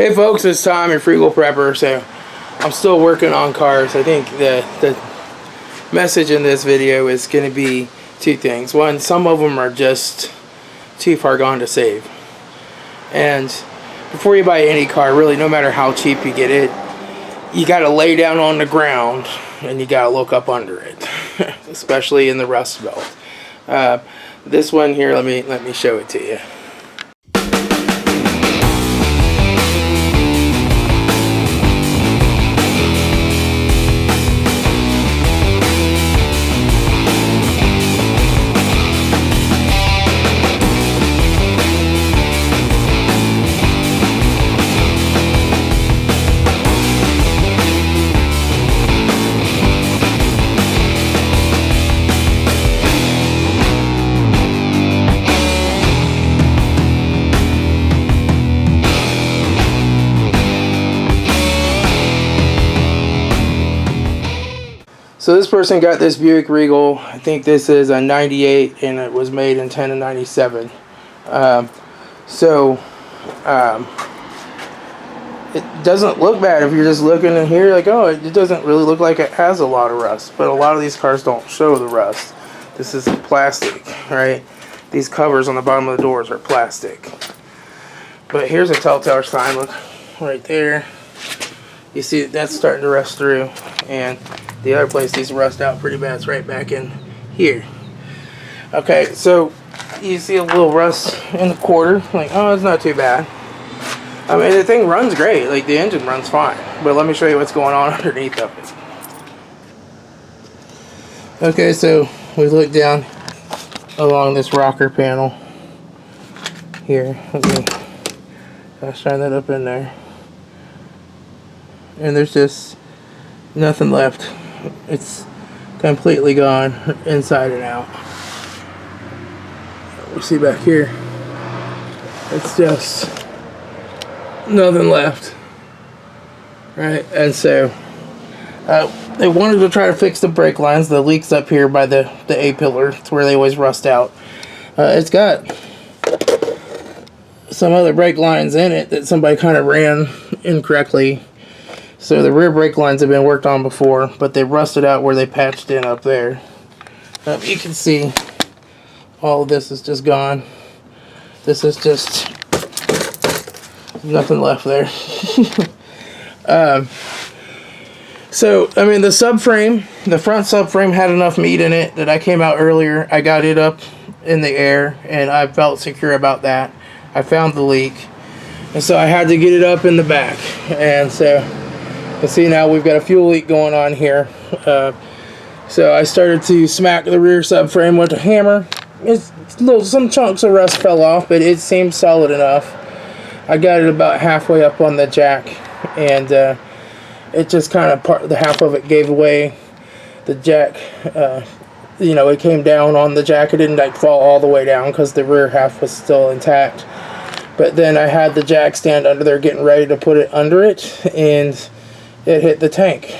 Hey folks, it's Tom, your Frugal Prepper. So I'm still working on cars. I think the message in this video is going to be two things. One, some of them are just too far gone to save. And before you buy any car, really, no matter how cheap you get it, you got to lay down on the ground and you got to look up under it, especially in the rust belt. This one here, let me show it to you. So this person got this Buick Regal. I think this is a 98 and it was made in 10 and 97. It doesn't look bad if you're just looking in here like, oh, it doesn't really look like it has a lot of rust. But a lot of these cars don't show the rust. This is plastic, right? These covers on the bottom of the doors are plastic. But here's a telltale sign, look, right there. You see that's starting to rust through, and the other place needs to rust out pretty bad. It's right back in here. Okay, so you see a little rust in the quarter. Like, oh, it's not too bad. I mean, the thing runs great. Like, the engine runs fine. But let me show you what's going on underneath of it. Okay, so we look down along this rocker panel here. I'll shine that up in there. And there's just nothing left. It's completely gone inside and out. We see back here, it's just nothing left, right? And so they wanted to try to fix the brake lines. The leaks up here by the A-pillar, it's where they always rust out. It's got some other brake lines in it that somebody kind of ran incorrectly. So the rear brake lines have been worked on before, but they rusted out where they patched in up there. You can see all of this is just gone. This is just nothing left there. So, I mean, the subframe, the front subframe had enough meat in it that I came out earlier. I got it up in the air, and I felt secure about that. I found the leak, and so I had to get it up in the back. And so you see now we've got a fuel leak going on here. So I started to smack the rear subframe with a hammer. Some chunks of rust fell off, but it seemed solid enough. I got it about halfway up on the jack, and it just kind of the half of it gave away. The jack, it came down on the jack. It didn't like fall all the way down because the rear half was still intact. But then I had the jack stand under there getting ready to put it under it, and it hit the tank.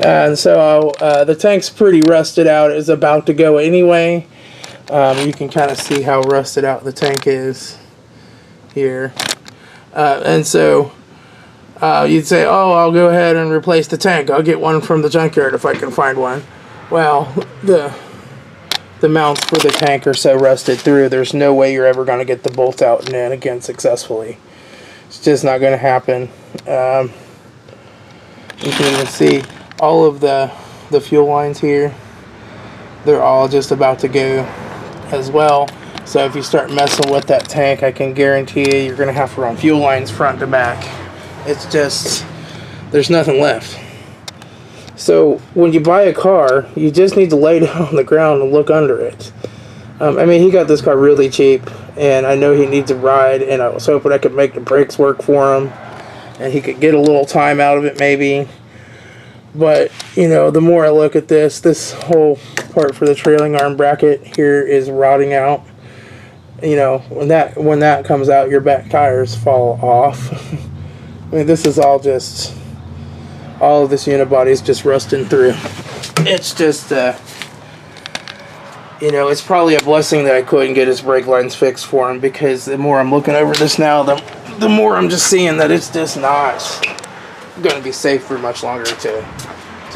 And so the tank's pretty rusted out. It's about to go anyway. You can kind of see how rusted out the tank is here. And so you'd say, oh, I'll go ahead and replace the tank. I'll get one from the junkyard if I can find one. Well, the mounts for the tank are so rusted through, there's no way you're ever going to get the bolt out and in again successfully. It's just not going to happen. You can even see all of the fuel lines here. They're all just about to go as well. So if you start messing with that tank, I can guarantee you you're going to have to run fuel lines front to back. It's just, there's nothing left. So when you buy a car, you just need to lay down on the ground and look under it. I mean, he got this car really cheap, and I know he needs a ride, and I was hoping I could make the brakes work for him, and he could get a little time out of it maybe. But, the more I look at this whole part for the trailing arm bracket here is rotting out. When that comes out, your back tires fall off. I mean, this is all of this unibody is just rusting through. It's just, it's probably a blessing that I couldn't get his brake lines fixed for him, because the more I'm looking over this now, the the more I'm just seeing that it's just not going to be safe for much longer to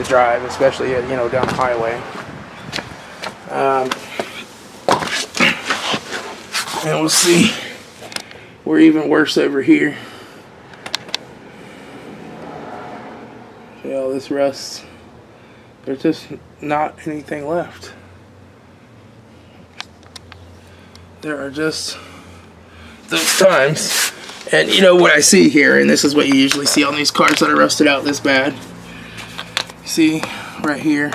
drive, especially you know, down the highway. And we'll see. We're even worse over here. See all this rust. There's just not anything left. There are just those times. And you know what I see here, and this is what you usually see on these cars that are rusted out this bad. You see right here,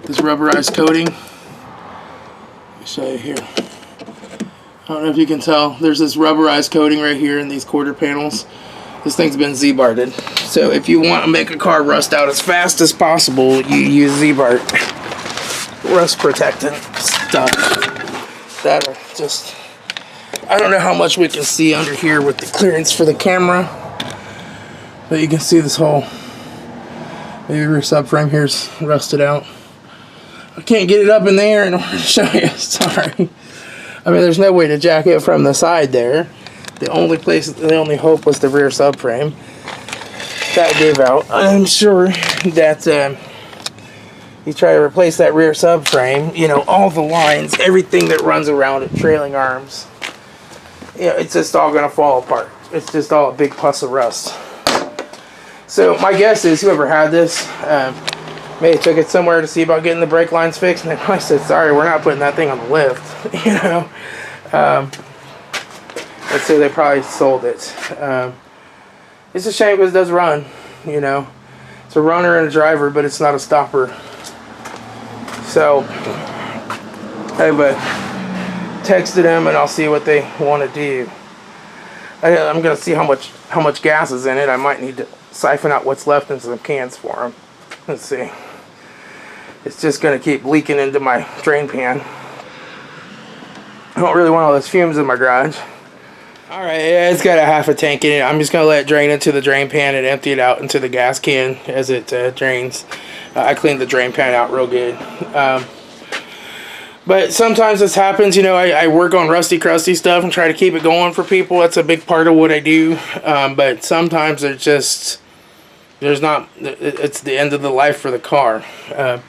this rubberized coating. Let me show you here. I don't know if you can tell. There's this rubberized coating right here in these quarter panels. This thing's been Z-Barted. So if you want to make a car rust out as fast as possible, you use Z-Bart rust protectant stuff. That are just, I don't know how much we can see under here with the clearance for the camera, but you can see this whole maybe rear subframe here's rusted out. I can't get it up in the air in order to show you. Sorry. I mean, there's no way to jack it from the side there. The only hope was the rear subframe. That gave out. I'm sure that you try to replace that rear subframe, you know, all the lines, everything that runs around it, trailing arms, you know, it's just all going to fall apart. It's just all a big pus of rust. So my guess is whoever had this maybe took it somewhere to see about getting the brake lines fixed, and then I said, sorry, we're not putting that thing on the lift. You know, let's say they probably sold it. It's a shame because it does run, you know. It's a runner and a driver, but it's not a stopper. So I texted them, and I'll see what they want to do. I'm gonna see how much gas is in it. I might need to siphon out what's left in some cans for them. Let's see. It's just gonna keep leaking into my drain pan. I don't really want all those fumes in my garage. Alright, yeah, it's got a half a tank in it. I'm just going to let it drain into the drain pan and empty it out into the gas can as it drains. I cleaned the drain pan out real good. But sometimes this happens, you know, I work on rusty crusty stuff and try to keep it going for people. That's a big part of what I do. But sometimes it's the end of the life for the car. I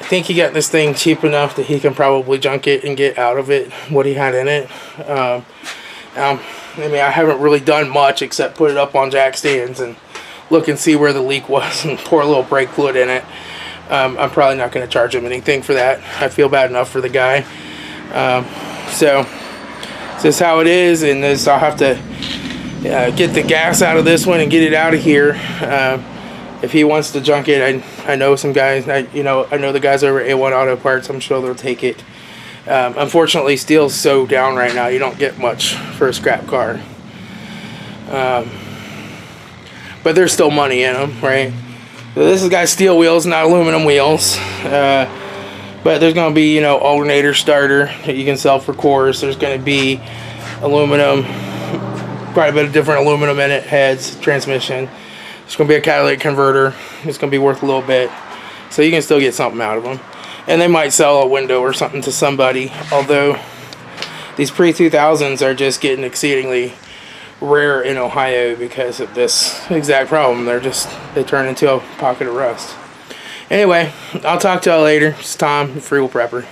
think he got this thing cheap enough that he can probably junk it and get out of it what he had in it. I mean, I haven't really done much except put it up on jack stands and look and see where the leak was and pour a little brake fluid in it. I'm probably not going to charge him anything for that. I feel bad enough for the guy. So this is how it is, and this I'll have to get the gas out of this one and get it out of here. If he wants to junk it, I know some guys. I know the guys over at A1 Auto Parts. I'm sure they'll take it. Unfortunately, steel's so down right now. You don't get much for a scrap car. But there's still money in them, right? So this has got steel wheels, not aluminum wheels. But there's going to be, you know, alternator starter that you can sell for quarters. There's going to be aluminum, quite a bit of different aluminum in it, heads, transmission. There's going to be a catalytic converter. It's going to be worth a little bit. So you can still get something out of them. And they might sell a window or something to somebody. Although these pre-2000s are just getting exceedingly rare in Ohio because of this exact problem. They turn into a pocket of rust. Anyway, I'll talk to y'all later. It's Tom, Free Will Prepper.